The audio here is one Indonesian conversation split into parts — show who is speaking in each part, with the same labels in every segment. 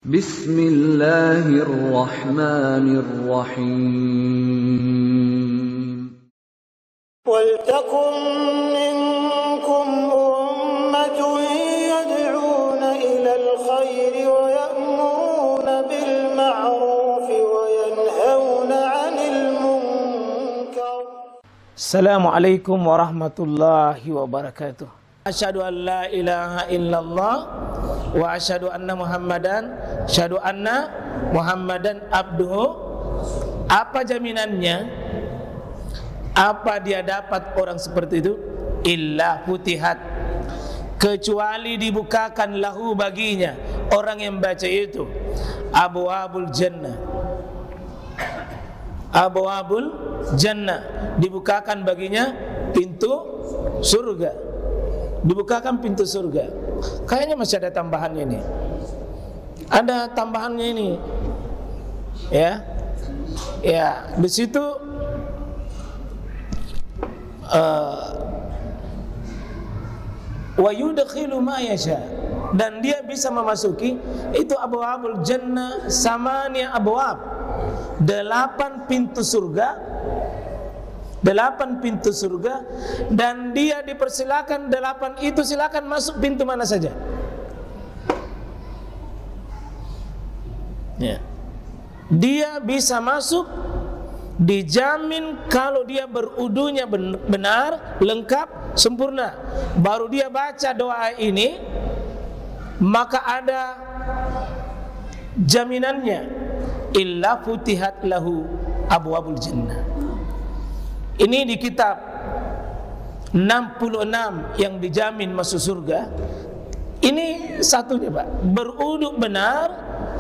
Speaker 1: Bismillahirrahmanirrahim.
Speaker 2: وَلْتَكُنْ مِنْكُمْ أُمَّةٌ يَدْعُونَ إِلَى الْخَيْرِ وَيَأْمُرُونَ بِالْمَعْرُوفِ وَيَنْهَوْنَ عَنِ الْمُنْكَرِ.
Speaker 3: Assalamualaikum warahmatullahi wabarakatuh. Asyhadu an la ilaha illallah wa asyhadu anna Muhammadan abduhu. Apa jaminannya? Apa dia dapat orang seperti itu? Illa futihat, kecuali dibukakan lahu baginya, orang yang baca itu, abwabul jannah. Abwabul jannah, dibukakan baginya pintu surga. Dibukakan pintu surga. Kayaknya masih ada tambahannya ini. Ada tambahannya ini. Ya. Ya, di situ wa yudkhilu ma yasha, dan dia bisa memasuki itu abwabul jannah samania abwab, 8 pintu surga. 8 pintu surga, dan dia dipersilakan 8 itu silakan masuk pintu mana saja. Ya. Dia bisa masuk, dijamin kalau dia berudunya benar, lengkap, sempurna. Baru dia baca doa ini, maka ada jaminannya, illa futihat lahu abwabul jannah. Ini di kitab 66 yang dijamin masuk surga. Ini satunya, Pak. Beruduk benar,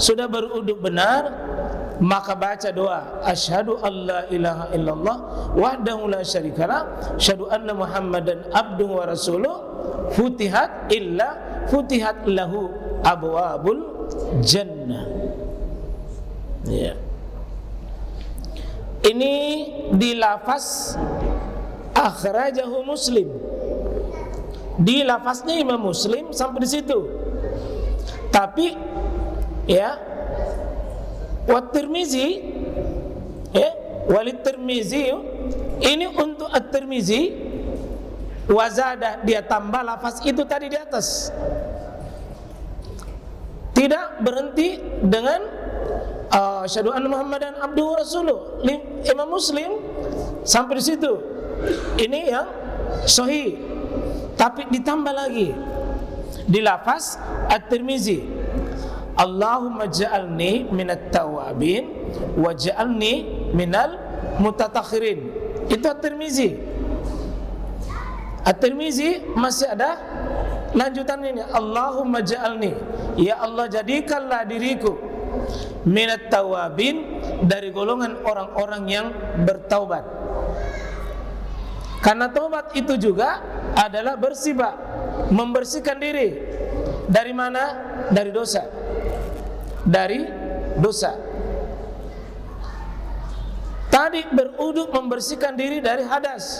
Speaker 3: sudah beruduk benar, maka baca doa asyhadu alla ilaha illallah wahdahu la syarikalah asyhadu anna Muhammadan abduhu wa rasuluh futihat lahu abwabul jannah. Ya. Ini di lafaz akhrajahu Muslim. Di lafaznya Imam Muslim sampai di situ. Tapi ya, wa Tirmizi, ya, walid Tirmizi, ini untuk at-Tirmizi wazada, dia tambah lafaz itu tadi di atas. Tidak berhenti dengan asyhadu anna Muhammadan abduhu wa rasuluh. Imam Muslim sampai di situ. Ini yang sahih. Tapi ditambah lagi di lafaz at-Tirmizi, Allahumma ja'alni minat tawabin wa ja'alni minal mutatakhirin. Itu at-Tirmizi. At-Tirmizi masih ada lanjutan ini, Allahumma ja'alni, ya Allah jadikanlah diriku minat tawabin, dari golongan orang-orang yang bertaubat. Karena taubat itu juga adalah bersih, Pak, membersihkan diri dari mana? Dari dosa. Dari dosa. Tadi beruduk membersihkan diri dari hadas.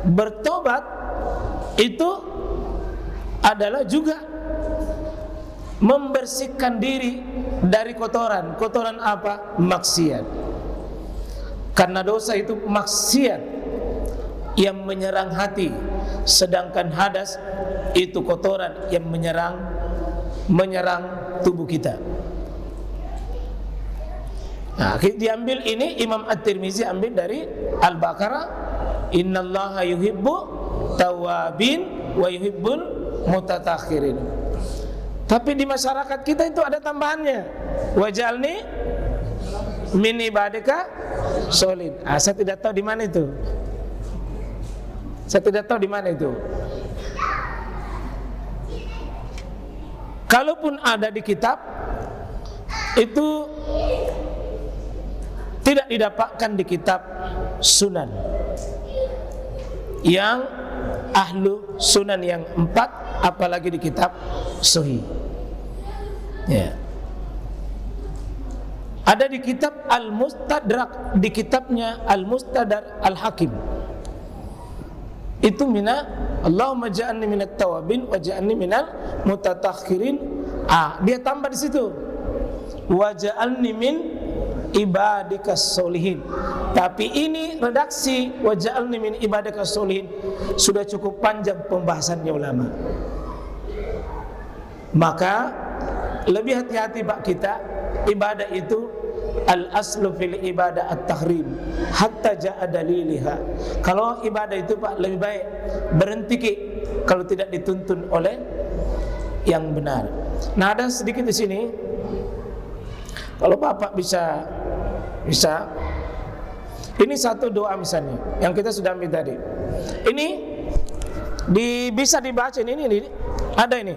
Speaker 3: Bertobat itu adalah juga membersihkan diri dari kotoran. Kotoran apa? Maksiat. Karena dosa itu maksiat yang menyerang hati, sedangkan hadas itu kotoran yang menyerang tubuh kita. Nah, diambil ini Imam At-Tirmizi ambil dari Al-Baqarah, innallaha yuhibbu tawabin wa yuhibbul mutatakhirin. Tapi di masyarakat kita itu ada tambahannya, wajalni min ibadika sholin. Saya tidak tahu di mana itu. Saya tidak tahu di mana itu. Kalaupun ada di kitab, itu tidak didapatkan di kitab sunan yang ahlu sunan yang 4, apalagi di kitab sahih. Ya. Ada di kitab Al-Mustadrak, di kitabnya Al-Mustadrak Al-Hakim. Itu mina Allahumma ja'alni minat tawabin wa ja'alni minal mutatakhirin. Dia tambah di situ. waj'alni min ibadikas solihin. Tapi ini redaksi waj'alni min ibadikas solihin sudah cukup panjang pembahasannya ulama. Maka lebih hati-hati Pak kita, ibadah itu al-aslu fil ibadah at-tahrim hatta ja'a daliliha. Kalau ibadah itu Pak lebih baik berhenti kalau tidak dituntun oleh yang benar. Nah, ada sedikit di sini. Kalau Bapak bisa ini satu doa misalnya yang kita sudah ambil tadi. Ini bisa dibaca ini ada ini.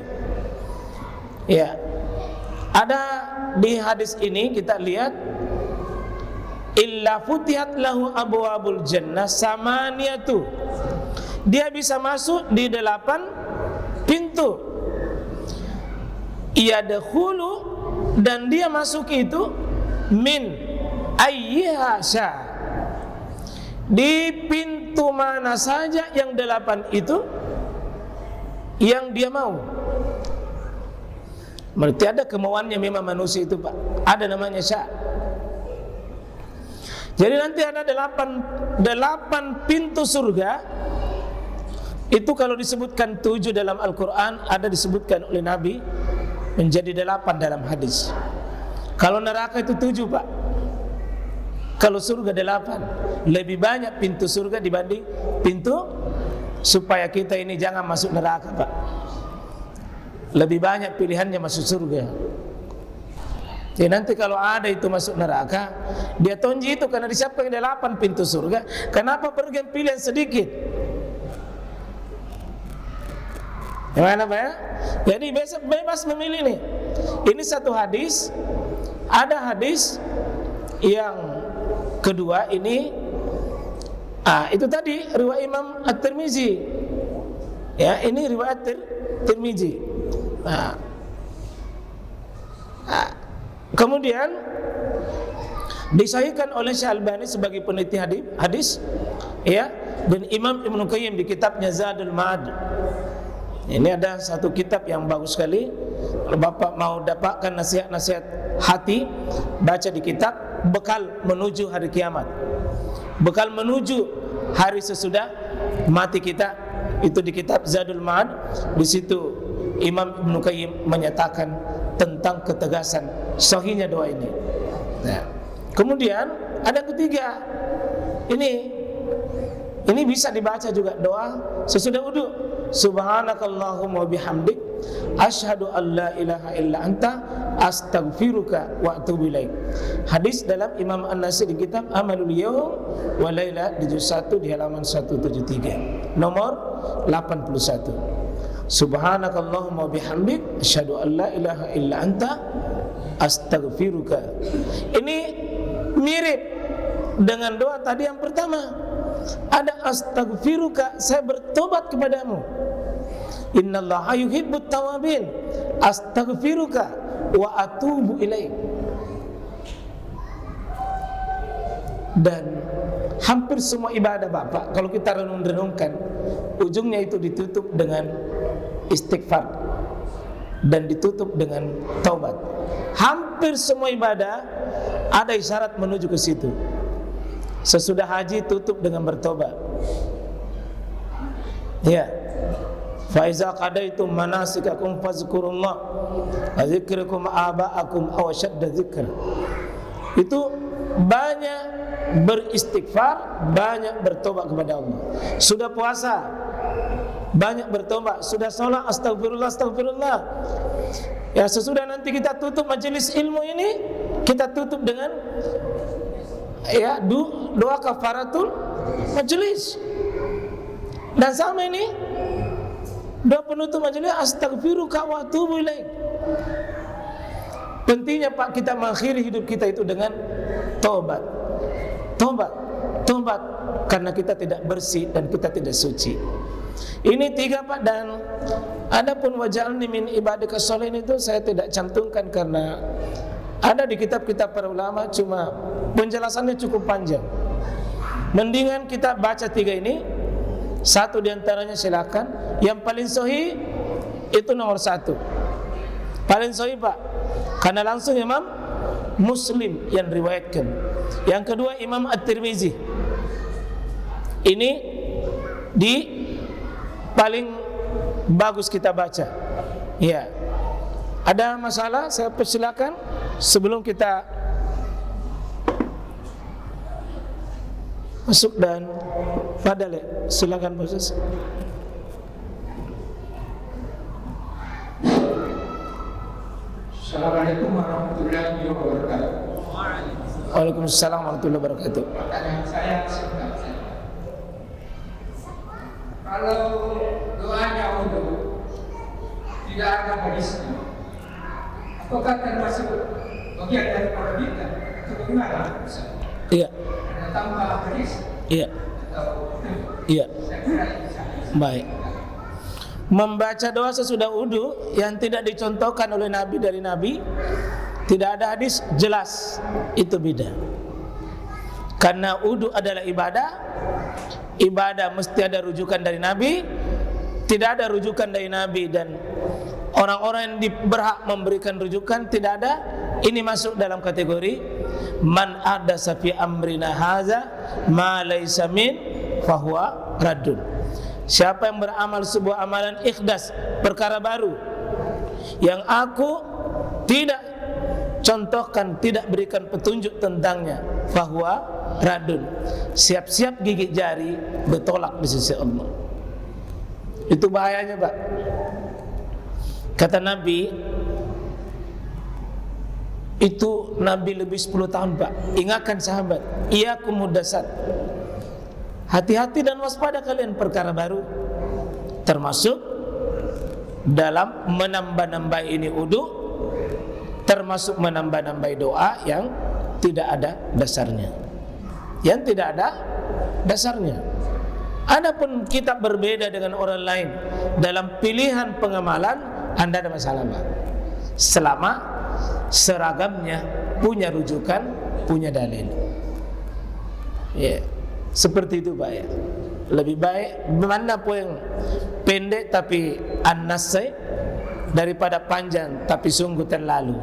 Speaker 3: Ya. Ada di hadis ini kita lihat illa futihat lahu abwabul jannah samaniyatu. Dia bisa masuk di 8 pintu. Yadkhulu, dan dia masuk itu min ayyiha sya, di pintu mana saja yang 8 itu yang dia mau. Berarti ada kemauannya memang manusia itu Pak. Ada namanya sya. Jadi nanti ada 8 pintu surga. Itu kalau disebutkan 7 dalam Al-Quran, ada disebutkan oleh Nabi menjadi 8 dalam hadis. Kalau neraka itu 7 Pak. Kalau surga 8. Lebih banyak pintu surga dibanding pintu, supaya kita ini jangan masuk neraka Pak. Lebih banyak pilihannya masuk surga. Jadi nanti kalau ada itu masuk neraka, dia tonji itu karena disiapkan 8 pintu surga. Kenapa pergi pilihan sedikit? Gimana Pak ya? Jadi bebas memilih nih. Ini satu hadis. Ada hadis yang kedua ini, itu tadi riwayat Imam At-Tirmizi. Ya, ini riwayat Tirmizi. Kemudian disahihkan oleh Syalbani sebagai peneliti hadis, ya, dan Imam Ibnu Qayyim di kitabnya Zadul Ma'ad. Ini ada satu kitab yang bagus sekali. Kalau Bapak mau dapatkan nasihat-nasihat hati, baca di kitab bekal menuju hari kiamat, bekal menuju hari sesudah mati kita. Itu di kitab Zadul Ma'ad. Di situ Imam Ibnu Qayyim menyatakan tentang ketegasan sahihnya doa ini. Nah, kemudian ada ketiga. Ini bisa dibaca juga doa sesudah wudu. Subhanakallahumma bihamdik asyhadu an la ilaha illa anta astaghfiruka wa atubu ilaik. Hadis dalam Imam An-Nasai di kitab Amalul Yawm wa Laila di juz 1 di halaman 173 nomor 81. Subhanakallahumma bihamdik asyhadu an la ilaha illa anta astaghfiruka. Ini mirip dengan doa tadi yang pertama. Ada astaghfiruka, saya bertobat kepadamu. Innallaha yuhibbut tawabin. Astaghfiruka wa atubu ilaik. Dan hampir semua ibadah Bapak, kalau kita renung-renungkan, ujungnya itu ditutup dengan istighfar dan ditutup dengan taubat. Hampir semua ibadah ada isyarat menuju ke situ. Sesudah haji tutup dengan bertobat. Ya. Fa iza qadaitum manasikakum fazkurullah wa dzikrukum aba'akum aw shadda dzikra. Itu banyak beristighfar, banyak bertobat kepada Allah. Sudah puasa, banyak bertobat. Sudah sholat, astagfirullah, astagfirullah. Ya, sesudah nanti kita tutup majelis ilmu ini, kita tutup dengan doa kafaratul majelis. Dan sama ini doa penutup majelis, astaghfiruka wa atubu ilaik. Pentingnya Pak kita mengakhiri hidup kita itu dengan tobat. Tobat karena kita tidak bersih dan kita tidak suci. Ini 3 Pak. Dan adapun waj'alni min ibadika sholihin itu saya tidak cantumkan karena ada di kitab-kitab para ulama, cuma penjelasannya cukup panjang. Mendingan kita baca 3 ini. Satu diantaranya silakan. Yang paling sahih itu nomor 1. Paling sahih Pak, karena langsung Imam Muslim yang riwayatkan. Yang kedua Imam At-Tirmizi. Ini di paling bagus kita baca. Ya. Ada masalah? Saya persilakan sebelum kita masuk dan fadal ya. Silakan Proses.
Speaker 1: Assalamualaikum warahmatullahi wabarakatuh.
Speaker 3: Waalaikumsalam warahmatullahi wabarakatuh.
Speaker 1: Pertanyaan saya sebenarnya, kalau doanya wudhu tidak ada hadisnya, apakah termasuk bagian dari kita atau bagaimana?
Speaker 3: Iya.
Speaker 1: Ada tanpa hadis?
Speaker 3: Iya.
Speaker 1: Atau
Speaker 3: Iya.
Speaker 1: saya kira bisa.
Speaker 3: Baik. Membaca doa sesudah wudu yang tidak dicontohkan oleh Nabi dari Nabi, tidak ada hadis, jelas itu bid'ah. Karena wudu adalah ibadah, ibadah mesti ada rujukan dari Nabi, tidak ada rujukan dari Nabi dan orang-orang yang berhak memberikan rujukan tidak ada. Ini masuk dalam kategori man ahdatsa fi amrina hadza ma laysa min fahuwa raddun. Siapa yang beramal sebuah amalan ikhdas, perkara baru yang aku tidak contohkan, tidak berikan petunjuk tentangnya, fahuwa radun, siap-siap gigit jari, bertolak di sisi Allah. Itu bahayanya Pak. Kata Nabi, itu Nabi lebih 10 tahun Pak, ingatkan sahabat, iyyakum muhdatsat, hati-hati dan waspada kalian perkara baru, termasuk dalam menambah-nambah ini wudu, termasuk menambah-nambah doa yang tidak ada dasarnya. Yang tidak ada dasarnya. Adapun kita berbeda dengan orang lain dalam pilihan pengamalan, Anda ada masalah Pak. Selama seragamnya punya rujukan, punya dalil. Ya. Seperti itu Pak ya. Lebih baik mana pun yang pendek tapi an-nasai daripada panjang tapi sungguh terlalu.